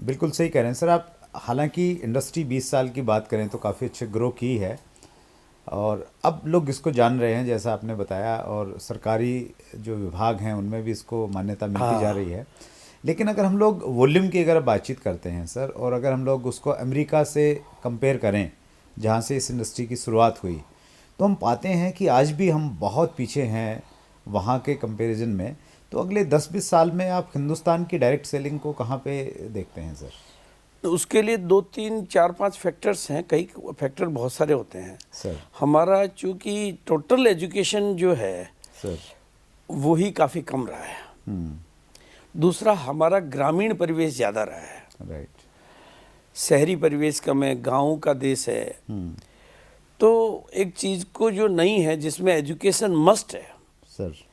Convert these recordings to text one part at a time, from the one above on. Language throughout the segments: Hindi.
बिल्कुल सही कह रहे हैं सर आप। हालांकि इंडस्ट्री 20 साल की बात करें तो काफ़ी अच्छे ग्रो की है, और अब लोग इसको जान रहे हैं जैसा आपने बताया, और सरकारी जो विभाग हैं उनमें भी इसको मान्यता मिलती जा हाँ। रही है। लेकिन अगर हम लोग वॉल्यूम की अगर बातचीत करते हैं सर, और अगर हम लोग उसको अमेरिका से कंपेयर करें जहाँ से इस इंडस्ट्री की शुरुआत हुई, तो हम पाते हैं कि आज भी हम बहुत पीछे हैं वहाँ के कंपैरिजन में। तो अगले 10-20 साल में आप हिंदुस्तान की डायरेक्ट सेलिंग को कहाँ पे देखते हैं सर? तो उसके लिए 2 3 4 5 फैक्टर्स हैं, कई फैक्टर बहुत सारे होते हैं। सर। हमारा चूंकि टोटल एजुकेशन जो है सर। वो ही काफ़ी कम रहा है। दूसरा, हमारा ग्रामीण परिवेश ज़्यादा रहा है, राइट। शहरी परिवेश कम है, गाँव का देश है। तो एक चीज़ को जो नहीं है जिसमें एजुकेशन मस्ट है, सर।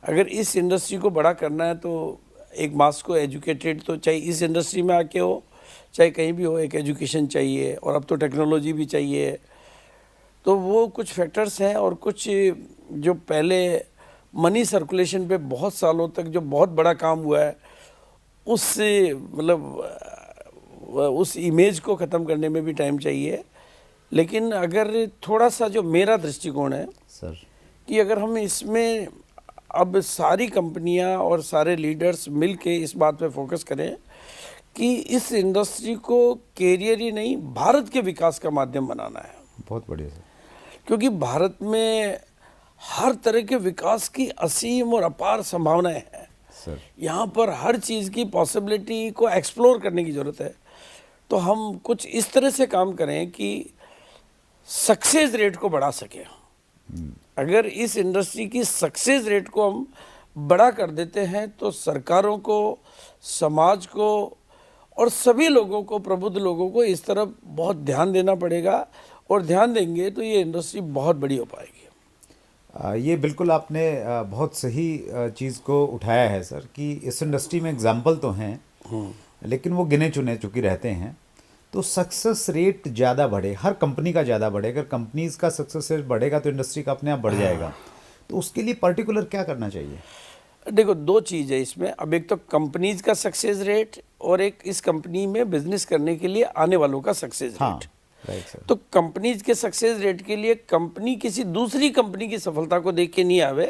अगर इस इंडस्ट्री को बड़ा करना है तो एक मास को एजुकेटेड, तो चाहे इस इंडस्ट्री में आके हो चाहे कहीं भी हो, एक एजुकेशन चाहिए, और अब तो टेक्नोलॉजी भी चाहिए। तो वो कुछ फैक्टर्स हैं, और कुछ जो पहले मनी सर्कुलेशन पे बहुत सालों तक जो बहुत बड़ा काम हुआ है, उससे मतलब उस इमेज को ख़त्म करने में भी टाइम चाहिए। लेकिन अगर थोड़ा सा जो मेरा दृष्टिकोण है सर। कि अगर हम इसमें अब सारी कंपनियां और सारे लीडर्स मिल के इस बात पे फोकस करें कि इस इंडस्ट्री को कैरियर ही नहीं, भारत के विकास का माध्यम बनाना है। बहुत बढ़िया सर। क्योंकि भारत में हर तरह के विकास की असीम और अपार संभावनाएं हैं। सर। यहाँ पर हर चीज़ की पॉसिबिलिटी को एक्सप्लोर करने की ज़रूरत है। तो हम कुछ इस तरह से काम करें कि सक्सेस रेट को बढ़ा सकें। अगर इस इंडस्ट्री की सक्सेस रेट को हम बड़ा कर देते हैं तो सरकारों को, समाज को और सभी लोगों को, प्रबुद्ध लोगों को इस तरफ बहुत ध्यान देना पड़ेगा, और ध्यान देंगे तो ये इंडस्ट्री बहुत बड़ी हो पाएगी। ये बिल्कुल आपने बहुत सही चीज़ को उठाया है सर, कि इस इंडस्ट्री में एग्जाम्पल तो हैं लेकिन वो गिने चुने चुके रहते हैं। तो सक्सेस रेट ज़्यादा बढ़े, हर कंपनी का ज़्यादा बढ़े, अगर कंपनीज का सक्सेस रेट बढ़ेगा तो इंडस्ट्री का अपने आप बढ़ जाएगा। तो उसके लिए पर्टिकुलर क्या करना चाहिए? देखो, दो चीज़ है इसमें। अब एक तो कंपनीज का सक्सेस रेट, और एक इस कंपनी में बिजनेस करने के लिए आने वालों का सक्सेस हाँ। रेट। Right sir. तो कंपनीज के सक्सेस रेट के लिए कंपनी किसी दूसरी कंपनी की सफलता को देख के नहीं आवे,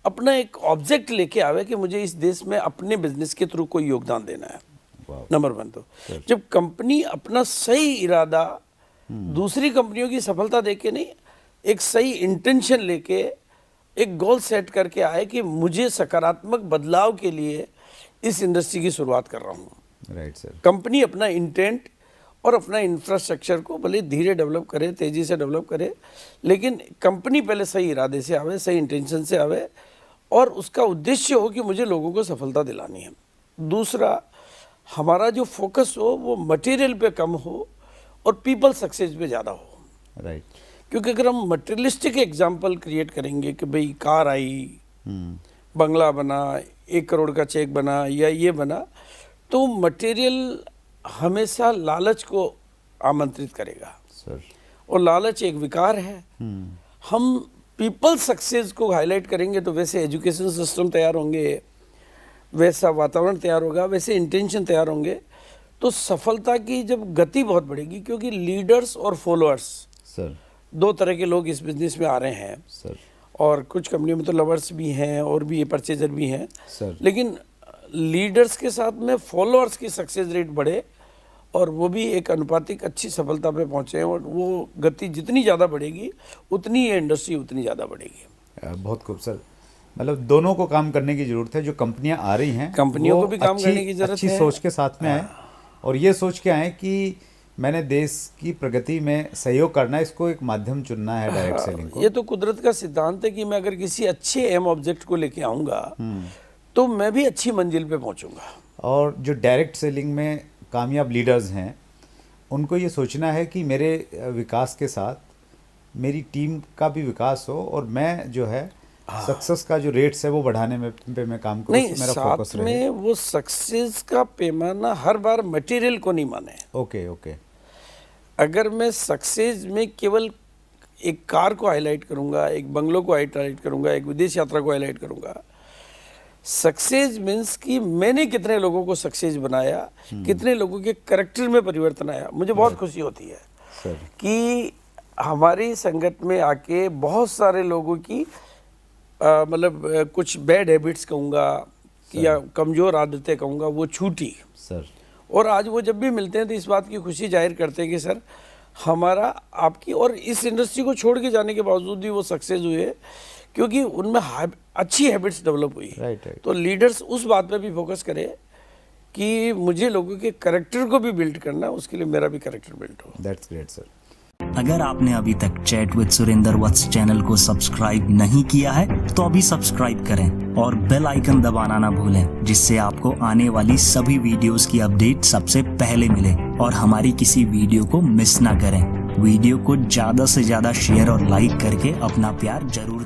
अपना एक ऑब्जेक्ट लेके आवे कि मुझे इस देश में अपने बिजनेस के थ्रू कोई योगदान देना है। नंबर 1। तो जब कंपनी अपना सही इरादा दूसरी कंपनियों की सफलता देख के नहीं, एक सही इंटेंशन लेके एक गोल सेट करके आए कि मुझे सकारात्मक बदलाव के लिए इस इंडस्ट्री की शुरुआत कर रहा हूँ। Right sir. कंपनी अपना इंटेंट और अपना इंफ्रास्ट्रक्चर को भले धीरे डेवलप करे, तेज़ी से डेवलप करे, लेकिन कंपनी पहले सही इरादे से आवे, सही इंटेंशन से आवे, और उसका उद्देश्य हो कि मुझे लोगों को सफलता दिलानी है। दूसरा, हमारा जो फोकस हो वो मटेरियल पे कम हो और पीपल सक्सेस पे ज़्यादा हो। राइट। क्योंकि अगर हम मटेरियलिस्टिक एग्जाम्पल क्रिएट करेंगे कि भाई कार आई, बंगला बना, 1 करोड़ का चेक बना, या ये बना, तो मटेरियल हमेशा लालच को आमंत्रित करेगा, सर। और लालच एक विकार है। हम पीपल सक्सेस को हाईलाइट करेंगे तो वैसे एजुकेशन सिस्टम तैयार होंगे, वैसा वातावरण तैयार होगा, वैसे इंटेंशन तैयार होंगे, तो सफलता की जब गति बहुत बढ़ेगी। क्योंकि लीडर्स और फॉलोअर्स, सर। 2 तरह के लोग इस बिजनेस में आ रहे हैं। सर। और कुछ कंपनियों में तो लवर्स भी हैं और भी परचेजर भी हैं। सर। लेकिन लीडर्स के साथ में फॉलोअर्स की सक्सेस रेट बढ़े, और वो भी एक अनुपातिक अच्छी सफलता पे पहुंचे, और वो गति जितनी ज़्यादा बढ़ेगी उतनी ये इंडस्ट्री उतनी ज़्यादा बढ़ेगी। बहुत खूब सर। मतलब दोनों को काम करने की ज़रूरत है। जो कंपनियां आ रही हैं कंपनियों वो को भी काम करने की ज़रूरत अच्छी है। सोच के साथ में आए, और ये सोच के आए कि मैंने देश की प्रगति में सहयोग करना है, इसको एक माध्यम चुनना है डायरेक्ट सेलिंग को। ये तो कुदरत का सिद्धांत है कि मैं अगर किसी अच्छे एम ऑब्जेक्ट को लेके आऊँगा तो मैं भी अच्छी मंजिल पे पहुँचूंगा। और जो डायरेक्ट सेलिंग में कामयाब लीडर्स हैं उनको ये सोचना है कि मेरे विकास के साथ मेरी टीम का भी विकास हो, और मैं जो है सक्सेस का जो रेट्स है वो बढ़ाने में पे मैं काम करूँ, नहीं, तो मेरा फोकस साथ रहे। में वो सक्सेस का पैमाना हर बार मटेरियल को नहीं माने। ओके। ओके। अगर मैं सक्सेस में केवल एक कार को हाईलाइट करूंगा, एक बंगलों को हाईलाइट करूंगा, एक विदेश यात्रा को हाईलाइट करूंगा, सक्सेस मीन्स कि मैंने कितने लोगों को सक्सेस बनाया, कितने लोगों के करेक्टर में परिवर्तन आया। मुझे बहुत खुशी होती है सर कि हमारी संगत में आके बहुत सारे लोगों की मतलब कुछ बैड हैबिट्स कहूँगा या कमज़ोर आदतें कहूँगा, वो छूटी सर। और आज वो जब भी मिलते हैं तो इस बात की खुशी जाहिर करते हैं कि सर हमारा आपकी, और इस इंडस्ट्री को छोड़ के जाने के बावजूद भी वो सक्सेस हुए क्योंकि उनमें अच्छी हैबिट्स डेवलप हुई। राइट। तो लीडर्स उस बात पे भी फोकस करें कि मुझे लोगों के करेक्टर को भी बिल्ड करना है, उसके लिए मेरा भी करेक्टर बिल्ड हो। That's great sir. अगर आपने अभी तक chat with Surendra Vats channel को सब्सक्राइब नहीं किया है तो अभी सब्सक्राइब करें और बेल आइकन दबाना ना भूलें, जिससे आपको आने वाली सभी वीडियोस की अपडेट सबसे पहले मिले और हमारी किसी वीडियो को मिस ना करें। वीडियो को ज्यादा से ज्यादा शेयर और लाइक करके अपना प्यार जरूर दें।